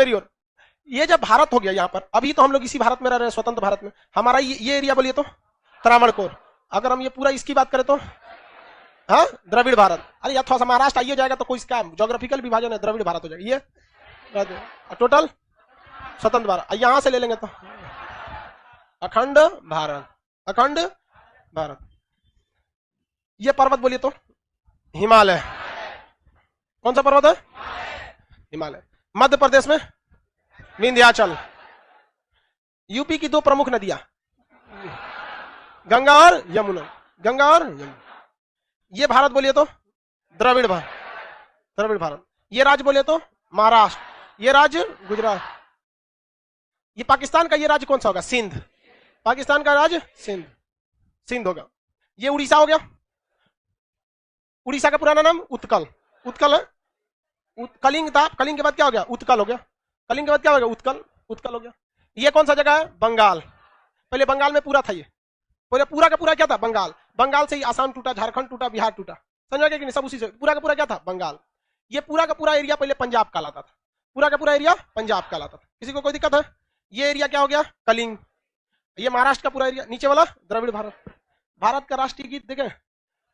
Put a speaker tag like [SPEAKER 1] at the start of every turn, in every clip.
[SPEAKER 1] मेरी ओर। ये जब भारत हो गया यहाँ पर, अभी तो हम लोग इसी भारत में रह रहे हैं, स्वतंत्र भारत में, हमारा ये एरिया बोलिए तो त्रावणकोर। अगर हम ये पूरा इसकी बात करें तो हाँ द्रविड़ भारत। अरे या थोड़ा सा महाराष्ट्र आइए जाएगा तो कोई इसका ज्योग्राफिकल विभाजन है, द्रविड़ भारत हो जाएगा। ये टोटल स्वतंत्र भारत। यहां से ले लेंगे तो अखंड भारत, अखंड भारत। ये पर्वत बोलिए तो हिमालय। कौन सा पर्वत है? हिमालय। मध्य प्रदेश में विंध्याचल। यूपी की 2 प्रमुख नदियां गंगा और यमुना, गंगा और यमुना। ये भारत बोलिए तो द्रविड़ भारत, द्रविड़ भारत। ये राज्य बोलिए तो महाराष्ट्र, ये राज्य गुजरात। ये पाकिस्तान का ये राज्य कौन सा होगा? सिंध। पाकिस्तान का राज्य सिंध, सिंध होगा। ये उड़ीसा हो गया। उड़ीसा का पुराना नाम उत्कल, उत्कल है। कलिंग था, कलिंग के बाद क्या हो गया? उत्कल हो गया। कलिंग के बाद क्या हो गया? उत्कल, उत्कल हो गया। ये कौन सा जगह है? बंगाल। पहले बंगाल में पूरा था, ये पूरा का पूरा क्या था? बंगाल। बंगाल से ही आसाम टूटा, झारखंड टूटा, बिहार टूटा। समझ गए कि नहीं? सब उसी से पूरा का पूरा क्या था? बंगाल। ये पूरा का पूरा एरिया पहले पंजाब कहलाता था, पूरा का पूरा एरिया पंजाब कहलाता था। किसी को कोई दिक्कत है? ये एरिया क्या हो गया? कलिंग। ये महाराष्ट्र का पूरा एरिया। नीचे वाला द्रविड़ भारत। भारत का राष्ट्रीय गीत देखें,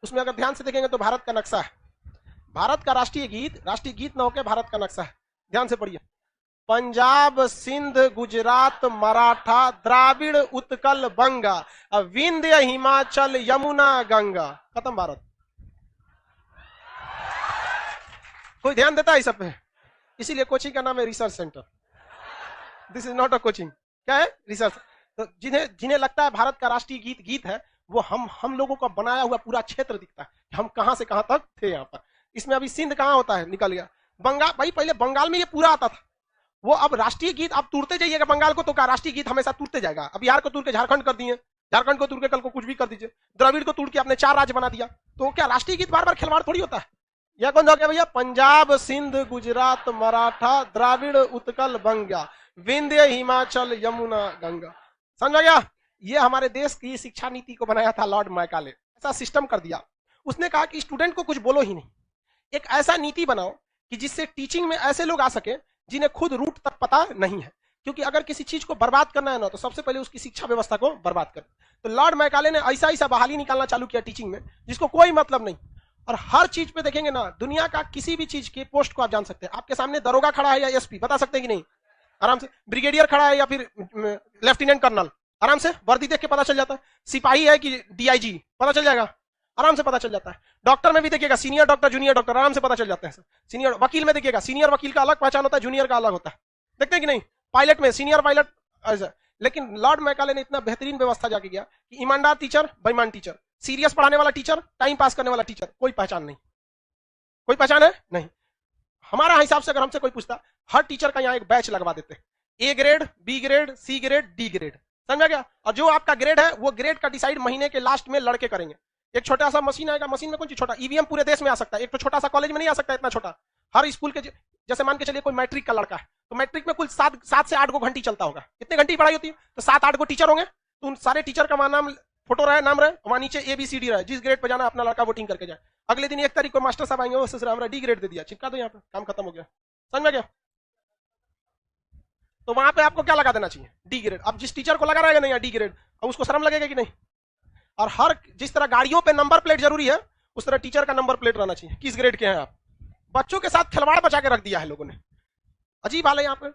[SPEAKER 1] उसमें अगर ध्यान से देखेंगे तो भारत का नक्शा है। भारत का राष्ट्रीय गीत ना होकर भारत का नक्शा है। ध्यान से पढ़िए। पंजाब, सिंध, गुजरात, मराठा, द्राविड़, उत्कल, बंगा, विंध्य, हिमाचल, यमुना, गंगा। खत्म भारत। कोई ध्यान देता है इस सब पे? इसीलिए कोचिंग का नाम है research centre. This is not a coaching. क्या है? रिसर्च। तो जिन्हें लगता है भारत का राष्ट्रीय गीत है, वो हम लोगों का बनाया हुआ पूरा क्षेत्र दिखता है, हम कहां से कहां तक थे यहाँ पर। इसमें अभी सिंध कहां होता है? निकल गया। बंगाल, भाई पहले बंगाल में ये पूरा आता था, वो अब राष्ट्रीय गीत आप तोड़ते जाइएगा बंगाल को तो क्या राष्ट्रीय गीत हमेशा टूटते जाएगा। अब बिहार को तोड़ के झारखंड कर दिए, झारखंड को तोड़ के कल को कुछ भी कर दीजिए, द्रविड़ को तोड़ के आपने 4 राज्य बना दिया, तो क्या राष्ट्रीय गीत बार बार खिलवाड़ थोड़ी होता है। यह कौन सा हो गया भैया? पंजाब, सिंध, गुजरात, मराठा, द्राविड़, उत्कल, बंगा, विंध्य, हिमाचल, यमुना, गंगा। समझ गया? ये हमारे देश की शिक्षा नीति को बनाया था लॉर्ड मैकाले। ऐसा सिस्टम कर दिया, उसने कहा कि स्टूडेंट को कुछ बोलो ही नहीं, एक ऐसा नीति बनाओ कि जिससे टीचिंग में ऐसे लोग आ सके जिन्हें खुद रूट तक पता नहीं है। क्योंकि अगर किसी चीज को बर्बाद करना है ना, तो सबसे पहले उसकी शिक्षा व्यवस्था को बर्बाद कर। तो लॉर्ड मैकाले ने ऐसा ऐसा बहाली निकालना चालू किया टीचिंग में जिसको कोई मतलब नहीं। और हर चीज पे देखेंगे ना, दुनिया का किसी भी चीज के पोस्ट को आप जान सकते हैं। आपके सामने दरोगा खड़ा है या एसपी, बता सकते हैं कि नहीं? आराम से। ब्रिगेडियर खड़ा है या फिर लेफ्टिनेंट कर्नल, आराम से वर्दी देख के पता चल जाता है। सिपाही है कि डीआईजी, पता चल जाएगा, आराम से पता चल जाता है। डॉक्टर में भी देखिएगा, सीनियर डॉक्टर, जूनियर डॉक्टर, आराम से पता चल जाते हैं। सीनियर वकील में देखिएगा, सीनियर वकील का अलग पहचान होता है, जूनियर का अलग होता है। देखते हैं कि नहीं? पायलट में सीनियर पायलट ऐसा। लेकिन लॉर्ड मैकाले ने इतना बेहतरीन व्यवस्था जाके किया कि ईमानदार टीचर, बेईमान टीचर, सीरियस पढ़ाने वाला टीचर, टाइम पास करने वाला टीचर, कोई पहचान नहीं। कोई पहचान है? नहीं। हमारा हिसाब से अगर हमसे कोई पूछता, हर टीचर का यहाँ एक बैच लगवा देते हैं, A grade, B grade, C grade, D grade. समझ गया? और जो आपका ग्रेड है वो ग्रेड का डिसाइड महीने के लास्ट में लड़के करेंगे। एक छोटा सा मशीन आएगा, मशीन में कौन चीज छोटा, ईवीएम पूरे देश में आ सकता है, एक तो छोटा सा कॉलेज में नहीं आ सकता इतना छोटा। हर स्कूल के जैसे मान के चलिए कोई मैट्रिक का लड़का है, तो मैट्रिक में कुल 7 से 8 गो घंटी चलता होगा। कितने घंटी पढ़ाई होती है? तो 7-8 गो टीचर होंगे, तो उन सारे टीचर का वहां नाम, फोटो रहे, नाम रहे, वहां नीचे ABCD रहे, जिस ग्रेड पे जाना अपना लड़का वोटिंग करके जाए। अगले दिन 1 तारीख को मास्टर साहब आएंगे, वो हमारा डी ग्रेड दे दिया, चिपका दो यहाँ पे, काम खत्म हो गया। समझ में गया? तो वहां पे आपको क्या लगा देना चाहिए? D grade. अब जिस टीचर को लगा रहेगा नहीं डी ग्रेड, अब उसको शर्म लगेगा कि नहीं? और हर जिस तरह गाड़ियों पे नंबर प्लेट जरूरी है, उस तरह टीचर का नंबर प्लेट रहना चाहिए, किस ग्रेड के हैं आप। बच्चों के साथ खिलवाड़ बचा के रख दिया है लोगों ने। अजीब हाल है यहाँ पे।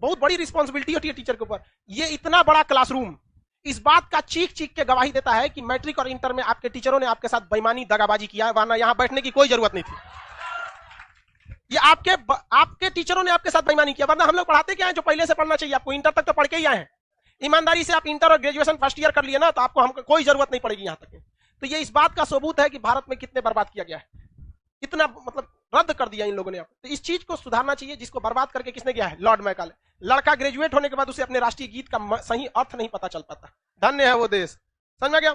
[SPEAKER 1] बहुत बड़ी रिस्पॉन्सिबिलिटी होती है टीचर के ऊपर। ये इतना बड़ा क्लासरूम इस बात का चीख चीख के गवाही देता है कि मैट्रिक और इंटर में आपके टीचरों ने आपके साथ बेईमानी, दगाबाजी किया है, वरना यहां बैठने की कोई जरूरत नहीं थी। ये आपके टीचरों ने आपके साथ बेईमानी किया, वरना हम लोग पढ़ाते क्या है जो पहले से पढ़ना चाहिए आपको। इंटर तक तो पढ़ के ही आए हैं। ईमानदारी से आप इंटर और ग्रेजुएशन फर्स्ट ईयर कर लिए ना, तो आपको हमको कोई जरूरत नहीं पड़ेगी यहां तक। तो ये इस बात का सबूत है कि भारत में कितने बर्बाद किया गया है, इतना मतलब रद्द कर दिया इन लोगों ने। तो इस चीज को सुधारना चाहिए, जिसको बर्बाद करके किसने किया है? Lord Macaulay. लड़का ग्रेजुएट होने के बाद उसे अपने राष्ट्रीय गीत का सही अर्थ नहीं पता चल पाता। धन्य है वो देश। समझ में गया?